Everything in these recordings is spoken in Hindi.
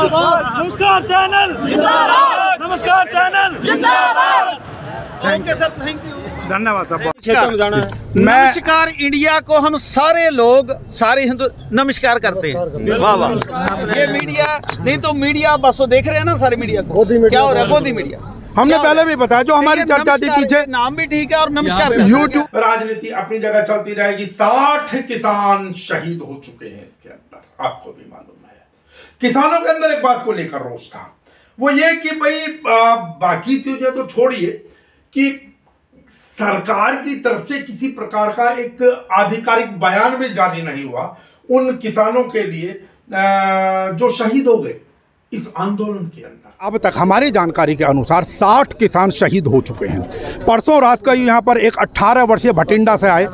नमस्कार चैनल जिंदाबाद, नमस्कार चैनल जिंदाबाद। Thank you sir, thank you, धन्यवाद साहब। नमस्कार इंडिया को हम सारे लोग, सारे हिंदू नमस्कार करते हैं। वाह वाह, ये मीडिया नहीं तो मीडिया बस वो देख रहे हैं ना, सारे मीडिया को क्या हो रहा है, गोदी मीडिया। हमने पहले भी बताया, जो हमारी चर्चा थी पीछे, नाम भी ठीक है और नमस्कार। यूट्यूब राजनीति अपनी जगह चलती रहेगी। 60 किसान शहीद हो चुके हैं इसके अंदर, आपको भी मालूम है। किसानों के अंदर एक बात को लेकर रोष था, वो ये कि भाई बाकी चीजें तो छोड़िए कि सरकार की तरफ से किसी प्रकार का एक आधिकारिक बयान भी जारी नहीं हुआ उन किसानों के लिए जो शहीद हो गए इस आंदोलन के अंदर। अब तक हमारी जानकारी के अनुसार 60 किसान शहीद हो चुके हैं। परसों रात का यहाँ पर एक 18 वर्षीय भटिंडा से आए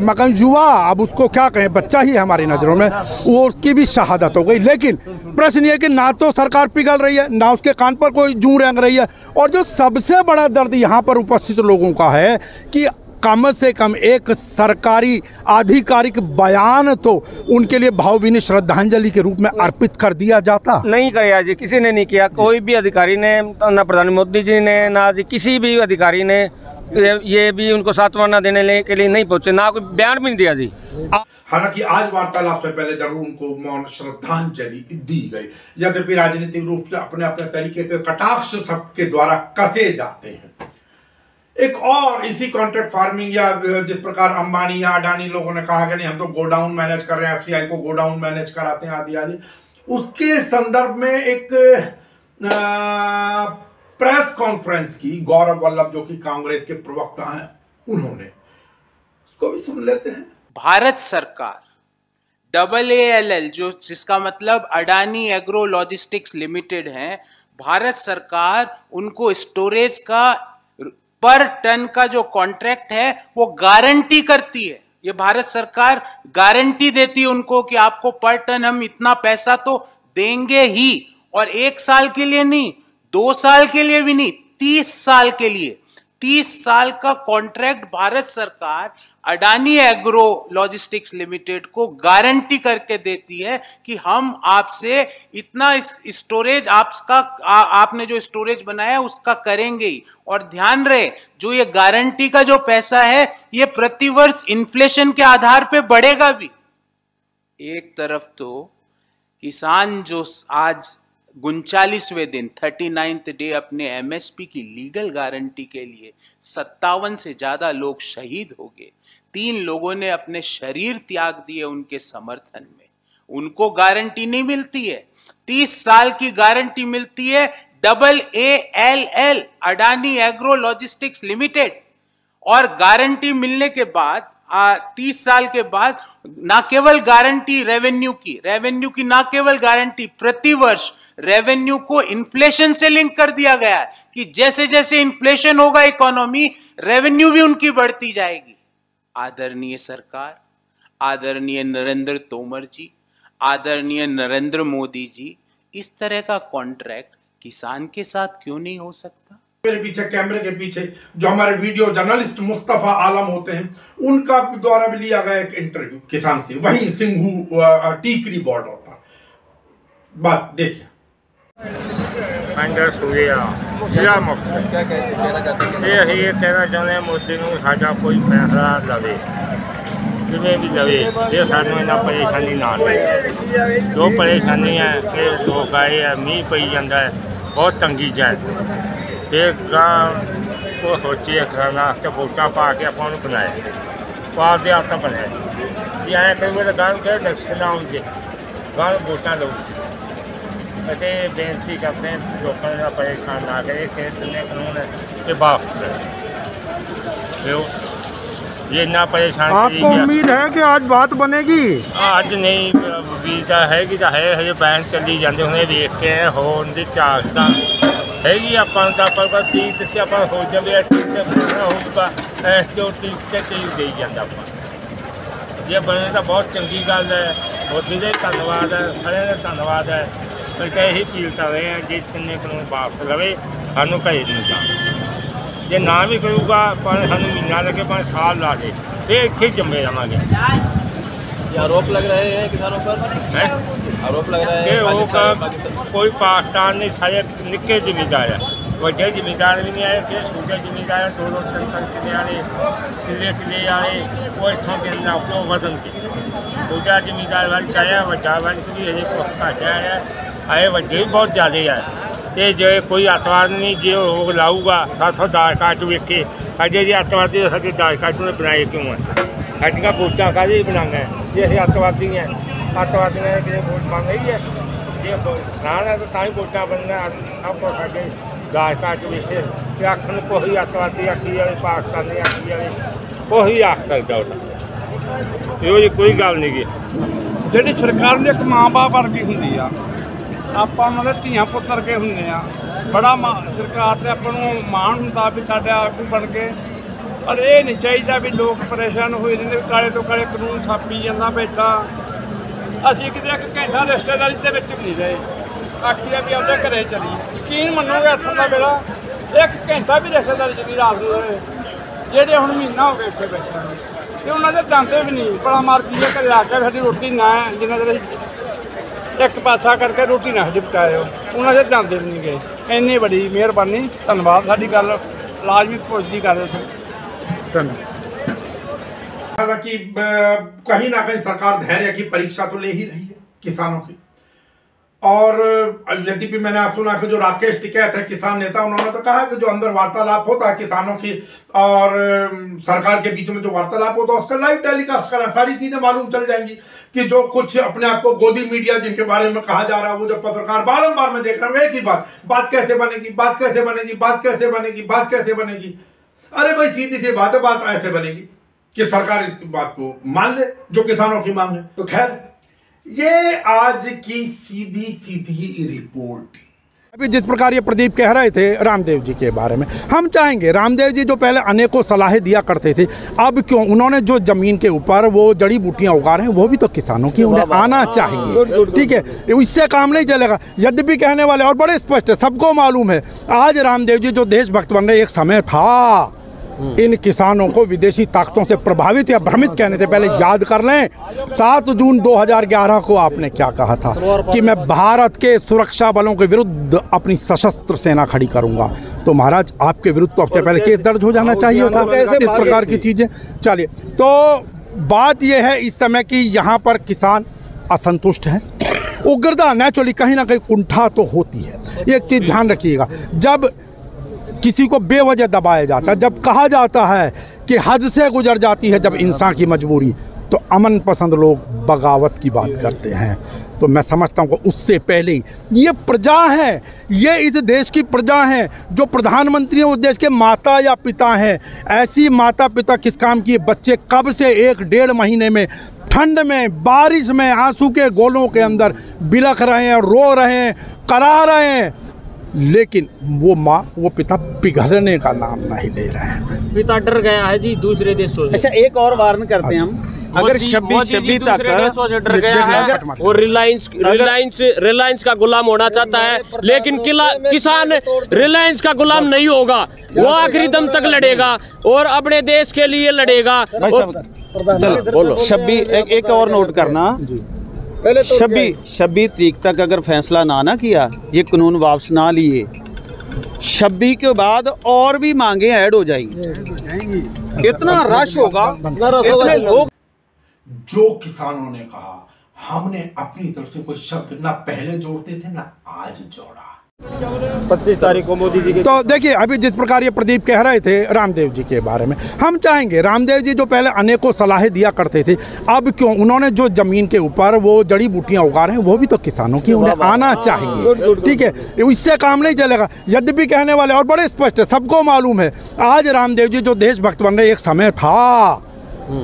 मगर युवा, अब उसको क्या कहें, बच्चा ही है हमारी नज़रों में, वो उसकी भी शहादत हो गई। लेकिन प्रश्न ये कि ना तो सरकार पिघल रही है, ना उसके कान पर कोई जूं रेंग रही है, और जो सबसे बड़ा दर्द यहाँ पर उपस्थित लोगों का है कि कम से कम एक सरकारी आधिकारिक बयान तो उनके लिए भावभीनी श्रद्धांजलि के रूप में अर्पित कर दिया जाता। नहीं किया जी, किसी ने नहीं किया, कोई भी अधिकारी ने, ना प्रधानमंत्री मोदी जी ने, ना जी किसी भी अधिकारी ने ये भी उनको सांत्वना देने के लिए नहीं पहुंचे, ना कोई बयान भी नहीं दिया जी। हालांकि आज वार्तालाप से पहले जरूर उनको मौन श्रद्धांजलि दी गई। यद्यपि राजनीतिक रूप से अपने अपने तरीके के कटाक्ष सबके द्वारा कसे जाते हैं। एक और इसी कॉन्ट्रैक्ट फार्मिंग या जिस प्रकार अंबानी या अडानी लोगों ने कहा कि नहीं हम तो गोडाउन मैनेज कर रहे हैं, एफसीआई को गोडाउन मैनेज कराते हैं आदि आदि, उसके संदर्भ में एक प्रेस कॉन्फ्रेंस की गौरव वल्लभ जो कि कांग्रेस के प्रवक्ता हैं, उन्होंने, उसको भी सुन लेते हैं। भारत सरकार AALL जो जिसका मतलब अडानी एग्रो लॉजिस्टिक्स लिमिटेड है, भारत सरकार उनको स्टोरेज का पर टन का जो कॉन्ट्रैक्ट है वो गारंटी करती है। ये भारत सरकार गारंटी देती है उनको कि आपको पर टन हम इतना पैसा तो देंगे ही, और 1 साल के लिए नहीं, 2 साल के लिए भी नहीं, 30 साल के लिए, 30 साल का कॉन्ट्रैक्ट भारत सरकार अडानी एग्रो लॉजिस्टिक्स लिमिटेड को गारंटी करके देती है कि हम आपसे इतना स्टोरेज आपने जो स्टोरेज बनाया उसका करेंगे ही। और ध्यान रहे, जो ये गारंटी का जो पैसा है ये प्रतिवर्ष इन्फ्लेशन के आधार पे बढ़ेगा भी। एक तरफ तो किसान जो आज 39वें दिन 39th डे अपने एमएसपी की लीगल गारंटी के लिए 57 से ज्यादा लोग शहीद हो गए, 3 लोगों ने अपने शरीर त्याग दिए उनके समर्थन में, उनको गारंटी नहीं मिलती है। 30 साल की गारंटी मिलती है AALL Adani agro logistics limited, और गारंटी मिलने के बाद 30 साल के बाद ना केवल गारंटी रेवेन्यू की ना केवल गारंटी, प्रतिवर्ष रेवेन्यू को इन्फ्लेशन से लिंक कर दिया गया है कि जैसे जैसे इन्फ्लेशन होगा इकोनॉमी, रेवेन्यू भी उनकी बढ़ती जाएगी। आदरणीय सरकार, आदरणीय नरेंद्र तोमर जी, आदरणीय नरेंद्र मोदी जी, इस तरह का कॉन्ट्रैक्ट किसान के साथ क्यों नहीं हो सकता? मेरे पीछे कैमरे के पीछे जो हमारे वीडियो जर्नलिस्ट मुस्तफा आलम होते हैं, उनका द्वारा भी लिया गया एक इंटरव्यू किसान से, वहीं सिंघू टीकरी बॉर्डर पर। बात देखिए। ये कहना चाहते हैं मोदी ਨੂੰ ਸਾਡਾ ਕੋਈ ਫੈਸਲਾ ਲਵੇ, ਕਿਵੇਂ ਵੀ ਲਵੇ, ਇਹ ਸਾਨੂੰ ਇਹਨਾਂ ਪਰੇਸ਼ਾਨੀ ਨਾ ਲਵੇ। ਜੋ ਪਰੇਸ਼ਾਨੀ ਹੈ ਕਿ ਲੋਕ ਆਏ ਆ, ਮੀਂਹ ਪਈ ਜਾਂਦਾ ਹੈ, ਬਹੁਤ ਤੰਗੀ ਚ ਹੈ, ਤੇ ਉਹ ਸੋਚੀ ਖਾਣਾ ਤੇ ਵੋਟਾਂ ਪਾ ਕੇ ਆਪਾਂ ਨੂੰ ਬਣਾਇਆ, ਪਾਰ ਦੇ ਆਪ ਤਾਂ ਬਣਾਇਆ ਜੀ। ਐਂ ਕਈ ਵਾਰ ਗਾਂ ਕੇ ਇਲੈਕਸ਼ਨ ਆਉਣਗੇ, ਗਾਂ ਵੋਟਾਂ ਲਓ। ਅਤੇ ਬੇਨਤੀ ਕਰਦੇ हैं लोगों का परेशान ना करे, जितने कानून है ये वापस करें। ये इतना परेशान, आपको उम्मीद है कि आज बात बनेगी? आज नहीं, उम्मीद है कि हजे बहन चली जाते हुए देख के होने की चाहता हैगी। पर 30 से आप हो जाए होगा जो 30 से चीज दे जाता जे बने तो बहुत चंगी गल है। मोदी का धन्यवाद है, सारे का धन्यवाद है। पर यही अपील कर रहे हैं जे किन्ने कानून वापस लवे, सानू घरे नहीं जाना। जे ना भी करूँगा पर सानू महीना लगे, पर साल ला दे, फिर इतने जम्मे रहेंगे। आरोप लग रहे हैं किसानों पर, आरोप लग रहे हैं कोई पाकिस्तान नहीं, सारे निक्के जिम्मेदार है, वड्डे जिम्मेदार भी नहीं आए, छोटे जिम्मेदार 2-2 टन किले वाले किले वाले वो इतों के अपने वजन के छोटा जिम्मेदार वाल आया, वड्डा वाल भी अजे घट आया, आए वड्डे भी बहुत ज़्यादा है। तो जो कोई अतवाद नहीं जो लोग लाऊगा साथों दाज कार्ड वेखे अजे जी अतवादी साढ़े दाज कार्ड ने बनाए क्यों है, साडियां वोटां काहदे बनाना है जे असीं अतवादी हैं, अतवादी ने कि वोट मंग रही है जे ना तो ही वोटां बनना सब कुछ साडे दाज कार्ड वेखे ते आखन कोई अतवादी आखी वाले पाकिस्तानी आखी वाले कोई आख सकदा ਇਹੋ ਜਿਹੀ कोई गल नहीं गी। ਜਿਹੜੀ ਸਰਕਾਰ ਨੇ ਇੱਕ ਮਾਂ-ਬਾਪ ਵਰਗੀ ਹੁੰਦੀ ਆ, ਆਪਾਂ ਉਹਨਾਂ ਦੇ ਧੀਆਂ ਪੁੱਤ ਵਰਗੇ ਹੁੰਦੇ ਆ, ਬੜਾ ਸਰਕਾਰ ਤੇ ਆਪਾਂ ਨੂੰ ਮਾਣ ਹੁੰਦਾ ਵੀ ਸਾਡੇ ਆਗੂ ਬਣ ਕੇ, ਪਰ ਇਹ ਨਹੀਂ ਚਾਹੀਦਾ ਵੀ ਲੋਕ ਪਰੇਸ਼ਾਨ ਹੋਏ ਰਹਿੰਦੇ, ਕਾਲੇ ਤੋਂ ਕਾਲੇ ਕਾਨੂੰਨ ਛਾਪੀ ਜਾਂਦਾ ਬੈਠਾ। ਅਸੀਂ ਕਿਤੇ ਇੱਕ ਘੰਟਾ ਰਿਸ਼ਤੇਦਾਰੀ ਦੇ ਵਿੱਚ ਵੀ ਨਹੀਂ ਰਹੇ, ਆਖੀਆ ਵੀ ਆਪਦੇ ਘਰੇ ਚਲੀਏ, ਯਕੀਨ ਮੰਨੋਗੇ ਇੱਥੋਂ ਦਾ ਵੇਲਾ ਇੱਕ ਘੰਟਾ ਵੀ ਰਿਸ਼ਤੇਦਾਰੀ 'ਚ ਨਹੀਂ ਰਾਤ ਨੂੰ ਰਹੇ, ਜਿਹੜੇ ਹੁਣ ਮਹੀਨਾ ਹੋ ਗਿਆ ਇੱਥੇ ਬੈਠੇ ਨੇ ਤੇ ਉਹਨਾਂ ਦੇ ਜਾਂਦੇ ਵੀ ਨਹੀਂ, ਬੜਾ ਮਾਰ ਕੀ ਘਰੇ ਆ ਕੇ ਸਾਡੀ ਰੋਟੀ ਨਾ ਜਿੰਨਾ ਚਿਰ ਇੱਕ ਪਾਸਾ ਕਰਕੇ ਰੋਟੀ ਨਾ ਪਕਾਇਓ, ਉਹਨਾਂ ਦੇ ਜਾਂਦੇ ਵੀ ਨਹੀਂ ਗਏ। ਇੰਨੀ ਬੜੀ ਮਿਹਰਬਾਨੀ, ਧੰਨਵਾਦ, ਸਾਡੀ ਗੱਲ ਲਾਜ਼ਮੀ ਪੁੱਛਦੀ ਕਰ ਰਹੇ ਸੀ। ਧੰਨਵਾਦ। हालांकि कहीं ना कहीं सरकार धैर्य की परीक्षा तो ले ही रही है किसानों की, और यद्यपि मैंने आप सुना कि जो राकेश टिकैत है किसान नेता, उन्होंने तो कहा कि जो अंदर वार्तालाप होता है किसानों की और सरकार के बीच में जो वार्तालाप होता है उसका लाइव टेलीकास्ट करें, सारी चीज़ें मालूम चल जाएंगी कि जो कुछ अपने आप को गोदी मीडिया जिनके बारे में कहा जा रहा है, वो जो पत्रकार बारंबार मैं देख रहा हूँ एक ही बात कैसे बनेगी, बात कैसे बनेगी, बात कैसे बनेगी, बात कैसे बनेगी। अरे भाई सीधी सी बात है, बात ऐसे बनेगी कि सरकार इस बात को मान ले जो किसानों की मांग है। तो खैर ये आज की सीधी सीधी रिपोर्ट। अभी जिस प्रकार ये प्रदीप कह रहे थे रामदेव जी के बारे में, हम चाहेंगे रामदेव जी जो पहले अनेकों सलाहें दिया करते थे, अब क्यों उन्होंने जो ज़मीन के ऊपर वो जड़ी बूटियां उगा रहे हैं वो भी तो किसानों की, उन्हें आना चाहिए, ठीक है, इससे काम नहीं चलेगा। यद्यपि कहने वाले और बड़े स्पष्ट है, सबको मालूम है आज रामदेव जी जो देशभक्त बन रहे, एक समय था इन किसानों को विदेशी ताकतों से प्रभावित या भ्रमित कहने से पहले याद कर लें 7 जून 2011 को आपने क्या कहा था कि मैं भारत के सुरक्षा बलों के विरुद्ध अपनी सशस्त्र सेना खड़ी करूंगा। तो महाराज आपके विरुद्ध तो सबसे पहले केस दर्ज हो जाना चाहिए था, इस प्रकार की चीज़ें। चलिए, तो बात यह है इस समय कि यहाँ पर किसान असंतुष्ट हैं, उग्रता नेचुरली कहीं ना कहीं कुंठा तो होती है। एक चीज़ ध्यान रखिएगा, जब किसी को बेवजह दबाया जाता है, जब कहा जाता है कि हद से गुजर जाती है जब इंसान की मजबूरी, तो अमन पसंद लोग बगावत की बात करते हैं। तो मैं समझता हूँ कि उससे पहले ये प्रजा है, ये इस देश की प्रजा है, जो प्रधानमंत्री हैं उस देश के माता या पिता हैं। ऐसी माता पिता किस काम की, बच्चे कब से 1-1.5 महीने में ठंड में बारिश में आंसू के गोलों के अंदर बिलख रहे हैं, रो रहे हैं, करा रहे हैं, लेकिन वो माँ वो पिता पिघलने का नाम नहीं ले रहे हैं। पिता डर गया है जी दूसरे देशों से। अच्छा, एक और वार्न करते हैं हम, अगर 26 तक देशों से डर गया है और रिलायंस का गुलाम होना चाहता है, लेकिन किसान रिलायंस का गुलाम नहीं होगा, वो आखिरी दम तक लड़ेगा और अपने देश के लिए लड़ेगा। बोलो 26 एक और नोट करना, 26 तारीख तक अगर फैसला ना किया, ये कानून वापस ना लिए, 26 के बाद और भी मांगे ऐड हो जाएंगी, इतना रश होगा, इतने लोग। जो किसानों ने कहा, हमने अपनी तरफ से कोई शब्द ना पहले जोड़ते थे ना आज जोड़ा। 25 तारीख को मोदी जी के, तो देखिए अभी जिस प्रकार ये प्रदीप कह रहे थे रामदेव जी के बारे में, हम चाहेंगे रामदेव जी जो पहले अनेकों सलाहें दिया करते थे, अब क्यों उन्होंने जो ज़मीन के ऊपर वो जड़ी बूटियां उगा रहे हैं वो भी तो किसानों की, उन्हें आना चाहिए, ठीक है, इससे काम नहीं चलेगा। यद्यपि कहने वाले और बड़े स्पष्ट है, सबको मालूम है आज रामदेव जी जो देशभक्त बन रहे, एक समय था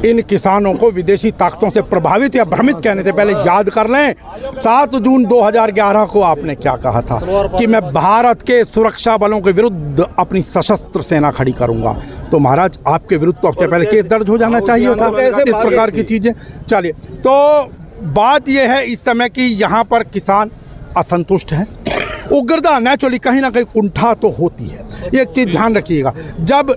इन किसानों को विदेशी ताकतों से प्रभावित या भ्रमित कहने से पहले याद कर लें 7 जून 2011 को आपने क्या कहा था कि मैं भारत के सुरक्षा बलों के विरुद्ध अपनी सशस्त्र सेना खड़ी करूंगा। तो महाराज आपके विरुद्ध तो सबसे पहले केस दर्ज हो जाना चाहिए था, इस प्रकार की चीज़ें। चलिए, तो बात यह है इस समय कि यहाँ पर किसान असंतुष्ट हैं, उग्रता नेचुरली कहीं ना कहीं कुंठा तो होती है। एक चीज़ ध्यान रखिएगा, जब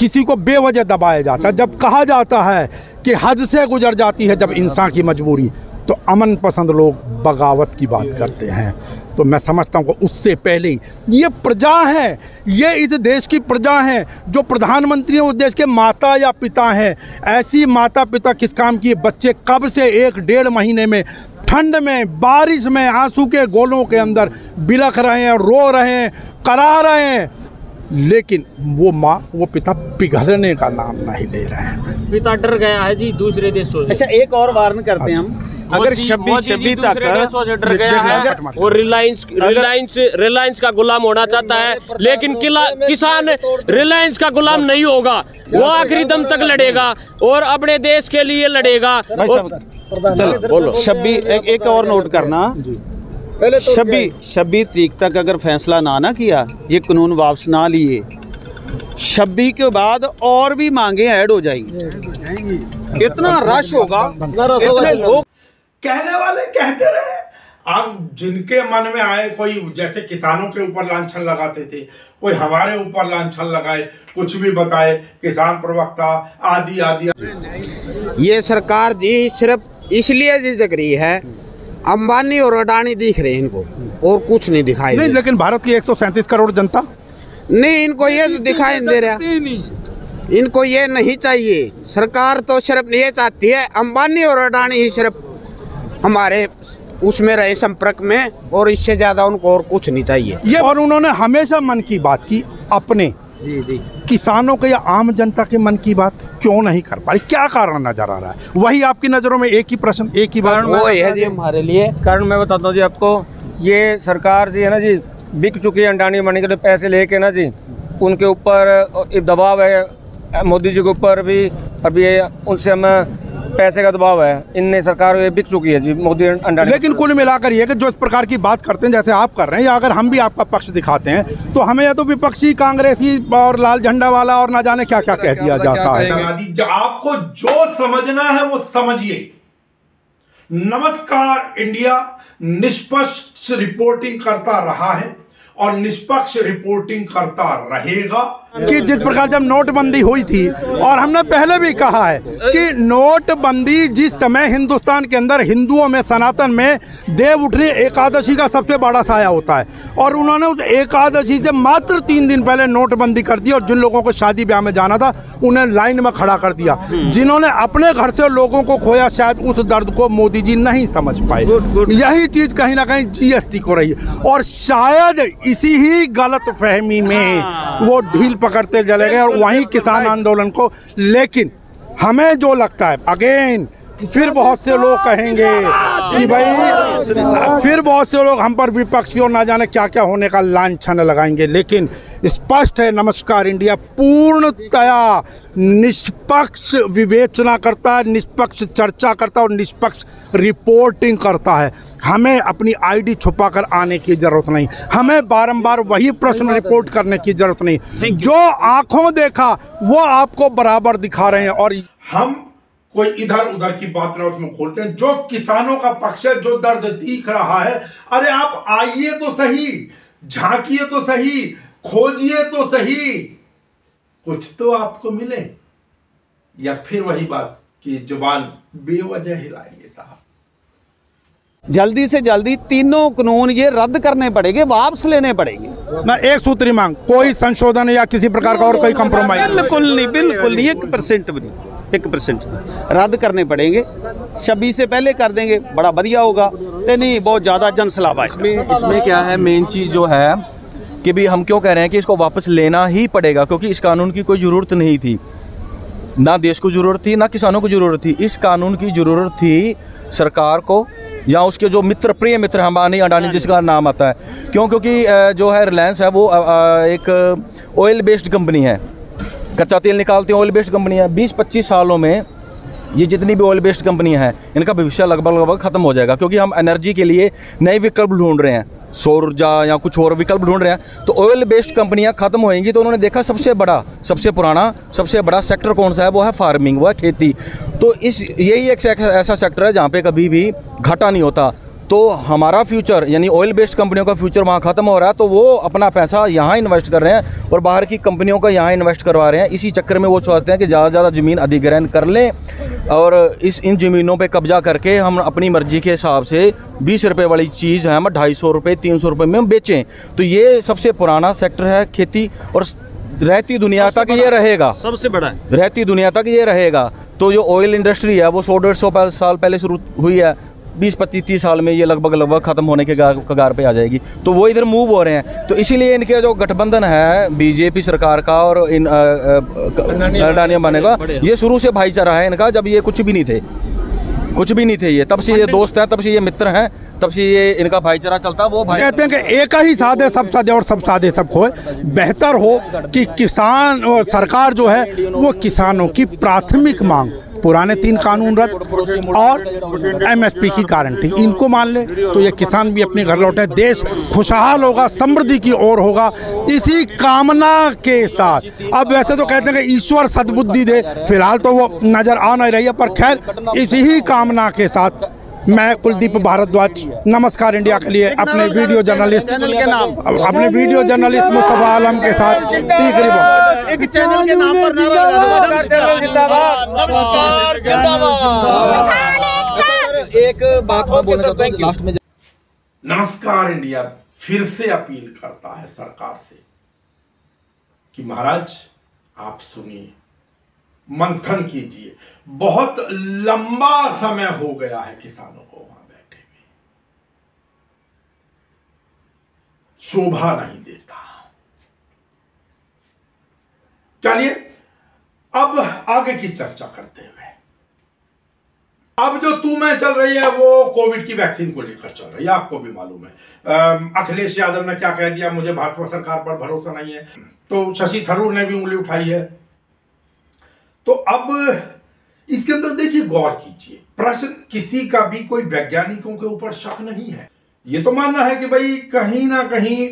किसी को बेवजह दबाया जाता है। जब कहा जाता है कि हद से गुजर जाती है जब इंसान की मजबूरी, तो अमन पसंद लोग बगावत की बात करते हैं। तो मैं समझता हूँ कि उससे पहले ये प्रजा है, ये इस देश की प्रजा है, जो प्रधानमंत्री हैं उस देश के माता या पिता हैं। ऐसी माता पिता किस काम की? बच्चे कब से 1-1.5 महीने में ठंड में, बारिश में, आंसू के गोलों के अंदर बिलख रहे हैं, रो रहे हैं, करा रहे हैं, लेकिन वो माँ वो पिता पिघलने का नाम नहीं ले रहे हैं। पिता डर गया है जी दूसरे देशों से। अच्छा, एक और वार्न करते हैं हम, अगर 26 तक देशों से डर गया है और रिलायंस का गुलाम होना चाहता है, लेकिन किसान रिलायंस का गुलाम नहीं होगा। वो आखिरी दम तक लड़ेगा और अपने देश के लिए लड़ेगा। चलो बोलो। 26 एक और नोट करना, 26 तारीख तक अगर फैसला ना किया, ये कानून वापस ना लिए, 26 के बाद और भी मांगे ऐड हो जाएंगी। इतना रश होगा, इतने लोग कहने वाले कहते रहे। अब जिनके मन में आए, कोई जैसे किसानों के ऊपर लांछन लगाते थे, कोई हमारे ऊपर लांछन लगाए, कुछ भी बताए, किसान प्रवक्ता आदि आदि। ये सरकार जी सिर्फ इसलिए झिझक रही है, अंबानी और अडानी दिख रहे हैं इनको, और कुछ नहीं दिखाई नहीं। लेकिन भारत की 137 करोड़ जनता नहीं, इनको ये तो दिखाई नहीं दे रहा। इनको ये नहीं चाहिए। सरकार तो सिर्फ ये चाहती है अंबानी और अडानी ही सिर्फ हमारे उसमें रहे संपर्क में, और इससे ज्यादा उनको और कुछ नहीं चाहिए। ये और उन्होंने हमेशा मन की बात की, अपने किसानों के या आम जनता के मन की बात क्यों नहीं कर पा रही? क्या कारण नजर आ रहा है? वही आपकी नजरों में एक ही प्रश्न, एक ही बात वो है जी हमारे लिए। कारण मैं बताता हूँ जी आपको, ये सरकार जी है ना जी, बिक चुकी है अंडानी मनी के लिए पैसे लेके ना जी, उनके ऊपर दबाव है, मोदी जी के ऊपर भी अभी उनसे हम पैसे का दबाव है। इनने सरकार ये बिक चुकी है जी, मोदी अंडानी। लेकिन कुल मिलाकर ये कि जो इस प्रकार की बात करते हैं जैसे आप कर रहे हैं, या अगर हम भी आपका पक्ष दिखाते हैं, तो हमें या तो विपक्षी, कांग्रेसी और लाल झंडा वाला और ना जाने क्या क्या कह दिया जाता है। आपको जो समझना है वो समझिए। नमस्कार इंडिया निष्पक्ष रिपोर्टिंग करता रहा है और निष्पक्ष रिपोर्टिंग करता रहेगा। कि जिस प्रकार जब नोटबंदी हुई थी, और हमने पहले भी कहा है कि नोटबंदी जिस समय हिंदुस्तान के अंदर हिंदुओं में, सनातन में देवउठनी एकादशी का सबसे बड़ा साया होता है, और उन्होंने उस एकादशी से मात्र 3 दिन पहले नोटबंदी कर दी, और जिन लोगों को शादी ब्याह में जाना था उन्हें लाइन में खड़ा कर दिया। जिन्होंने अपने घर से लोगों को खोया, शायद उस दर्द को मोदी जी नहीं समझ पाए। यही चीज कहीं ना कहीं जीएसटी को रही है, और शायद इसी ही गलत फहमी में वो ढील पकड़ते चले गए और वहीं किसान आंदोलन को। लेकिन हमें जो लगता है, अगेन फिर बहुत से लोग कहेंगे कि भाई, फिर बहुत से लोग हम पर विपक्षी और ना जाने क्या क्या होने का लांछन लगाएंगे, लेकिन स्पष्ट है नमस्कार इंडिया पूर्णतया निष्पक्ष विवेचना करता है, निष्पक्ष चर्चा करता है और निष्पक्ष रिपोर्टिंग करता है। हमें अपनी आईडी छुपाकर आने की जरूरत नहीं, हमें बारंबार वही प्रश्न रिपोर्ट करने की जरूरत नहीं। जो आंखों देखा वो आपको बराबर दिखा रहे हैं, और हम कोई इधर उधर की बात ना उसमें खोलते हैं। जो किसानों का पक्ष है, जो दर्द दिख रहा है, अरे आप आइए तो सही, झांकिए तो सही, खोजिए तो सही, कुछ तो आपको मिले। या फिर वही बात कि जुबान बेवजह हिलाएंगे साहब। जल्दी से जल्दी तीनों कानून ये रद्द करने पड़ेंगे, वापस लेने पड़ेंगे। ना एक सूत्री मांग, कोई संशोधन या किसी प्रकार का और कोई कंप्रोमाइज? बिल्कुल नहीं, बिल्कुल नहीं, 1% भी नहीं, 1% रद्द करने पड़ेंगे। 26 से पहले कर देंगे, बड़ा बढ़िया होगा। तो नहीं, बहुत ज़्यादा जनसलावा है इसमें क्या है, मेन चीज़ जो है कि भी हम क्यों कह रहे हैं कि इसको वापस लेना ही पड़ेगा, क्योंकि इस कानून की कोई ज़रूरत नहीं थी, ना देश को ज़रूरत थी, ना किसानों को ज़रूरत थी। इस कानून की ज़रूरत थी सरकार को, या उसके जो मित्र, प्रिय मित्र अंबानी अडानी जिसका नाम आता है। क्यों? क्योंकि जो है रिलायंस है वो एक ऑयल बेस्ड कंपनी है, कच्चा तेल निकालती है, ऑयल बेस्ड कंपनी है। 20-25 सालों में ये जितनी भी ऑयल बेस्ड कंपनियां हैं, इनका भविष्य लगभग ख़त्म हो जाएगा, क्योंकि हम एनर्जी के लिए नए विकल्प ढूंढ रहे हैं, सौर ऊर्जा या कुछ और विकल्प ढूंढ रहे हैं। तो ऑयल बेस्ड कंपनियां खत्म होएंगी, तो उन्होंने देखा सबसे बड़ा, सबसे पुराना, सबसे बड़ा सेक्टर कौन सा है? वो है फार्मिंग, वो है खेती। तो यही एक ऐसा सेक्टर है जहाँ पे कभी भी घाटा नहीं होता। तो हमारा फ्यूचर यानी ऑयल बेस्ड कंपनियों का फ्यूचर वहाँ ख़त्म हो रहा है, तो वो अपना पैसा यहाँ इन्वेस्ट कर रहे हैं और बाहर की कंपनियों का यहाँ इन्वेस्ट करवा रहे हैं। इसी चक्कर में वो चाहते हैं कि ज़्यादा से ज़्यादा ज़मीन अधिग्रहण कर लें और इन ज़मीनों पे कब्जा करके हम अपनी मर्ज़ी के हिसाब से 20 रुपये वाली चीज़ है हम 250 रुपये 300 रुपये में हम बेचें। तो ये सबसे पुराना सेक्टर है खेती, और रहती दुनिया तक ये रहेगा, सबसे बड़ा है, रहती दुनिया तक ये रहेगा। तो जो ऑयल इंडस्ट्री है वो 100-150 साल पहले शुरू हुई है, 20-25-30 साल में ये लगभग ख़त्म होने के कगार पे आ जाएगी। तो वो इधर मूव हो रहे हैं। तो इसीलिए इनके जो गठबंधन है बीजेपी सरकार का और इन अडानी अंबानी का, ये शुरू से भाईचारा है इनका। जब ये कुछ भी नहीं थे ये, तब से ये दोस्त हैं, तब से ये मित्र हैं, तब से ये इनका भाईचारा चलता है। वो भाई कहते हैं कि एक ही साधे सब साधे और सब साधे सब खोए। बेहतर हो कि किसान और सरकार जो है वो किसानों की प्राथमिक मांग, पुराने 3 कानून रद्द और MSP की गारंटी, इनको मान ले तो ये किसान भी अपने घर लौटे, देश खुशहाल होगा, समृद्धि की ओर होगा, इसी कामना के साथ। अब वैसे तो कहते हैं कि ईश्वर सद्बुद्धि दे, फिलहाल तो वो नज़र आ नहीं रही है, पर खैर इसी ही कामना के साथ मैं कुलदीप भारद्वाज नमस्कार इंडिया के लिए अपने वीडियो जर्नलिस्ट मुस्तफा आलम के साथ एक चैनल के नाम पर एक बात लास्ट में। नमस्कार इंडिया फिर से अपील करता है सरकार से कि महाराज आप सुनिए, मंथन कीजिए। बहुत लंबा समय हो गया है किसानों को वहां बैठे हुए, शोभा नहीं देता। चलिए अब आगे की चर्चा करते हुए, अब जो तू मैं चल रही है वो कोविड की वैक्सीन को लेकर चल रही है, आपको भी मालूम है। अखिलेश यादव ने क्या कह दिया, मुझे भाजपा सरकार पर भरोसा नहीं है, तो शशि थरूर ने भी उंगली उठाई है। तो अब इसके अंदर देखिए, गौर कीजिए, प्रश्न किसी का भी कोई वैज्ञानिकों के ऊपर शक नहीं है। ये तो मानना है कि भाई कहीं ना कहीं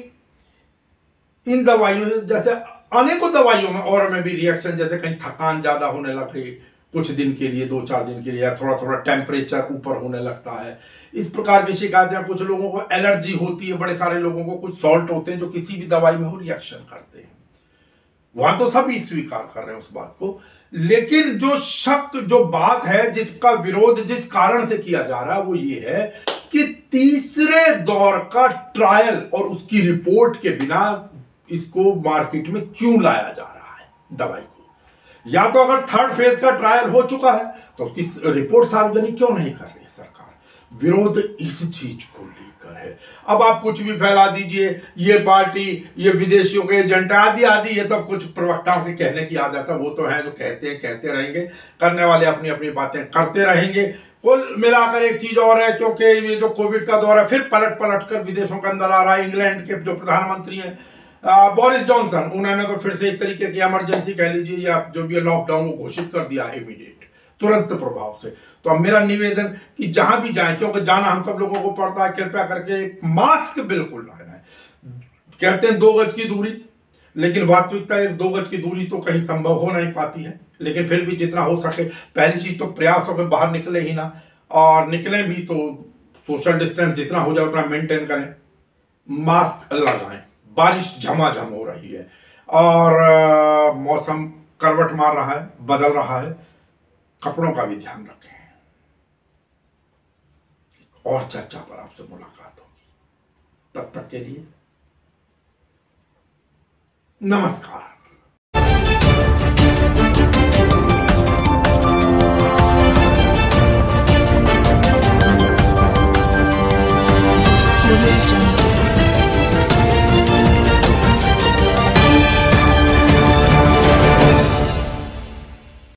इन दवाइयों जैसे अनेकों दवाइयों में और में भी रिएक्शन, जैसे कहीं थकान ज्यादा होने लगे कुछ दिन के लिए, 2-4 दिन के लिए, या थोड़ा थोड़ा टेम्परेचर ऊपर होने लगता है, इस प्रकार की शिकायतें। कुछ लोगों को एलर्जी होती है, बड़े सारे लोगों को कुछ सॉल्ट होते हैं जो किसी भी दवाई में हो रिएक्शन करते हैं। वहां तो सभी स्वीकार कर रहे हैं उस बात को, लेकिन जो शक, जो बात है, जिसका विरोध जिस कारण से किया जा रहा है वो ये है कि तीसरे दौर का ट्रायल और उसकी रिपोर्ट के बिना इसको मार्केट में क्यों लाया जा रहा है दवाई को। या तो अगर 3rd फेज का ट्रायल हो चुका है तो उसकी रिपोर्ट सार्वजनिक क्यों नहीं कर रही है सरकार। विरोध इस चीज को लेकर है। अब आप कुछ भी फैला दीजिए, ये पार्टी, ये विदेशियों के एजेंट आदि आदि, ये तो कुछ प्रवक्ताओं के कहने की आदत है। वो तो है जो कहते रहेंगे, करने वाले अपनी अपनी बातें करते रहेंगे। कुल मिलाकर एक चीज और है, क्योंकि ये जो कोविड का दौर है फिर पलट कर विदेशों के अंदर आ रहा है। इंग्लैंड के जो प्रधानमंत्री हैं बोरिस जॉनसन, उन्होंने तो फिर से एक तरीके की इमरजेंसी कह लीजिए या जो भी लॉकडाउन को घोषित कर दिया इमीडिएट, तुरंत प्रभाव से। तो अब मेरा निवेदन कि जहां भी जाएं, क्योंकि जाना हम सब लोगों को पड़ता है, कृपया करके मास्क बिल्कुल लगाना है। कहते हैं 2 गज की दूरी, लेकिन वास्तविकता 2 गज की दूरी तो कहीं संभव हो नहीं पाती है। लेकिन फिर भी जितना हो सके, पहली चीज तो प्रयास हो कि बाहर निकले ही ना, और निकलें भी तो सोशल डिस्टेंस जितना हो जाए उतना मेंटेन करें, मास्क लगाएं। बारिश झमाझम हो रही है और मौसम करवट मार रहा है, बदल रहा है, कपड़ों का भी ध्यान रखें। और चर्चा पर आपसे मुलाकात होगी, तब तक के लिए नमस्कार।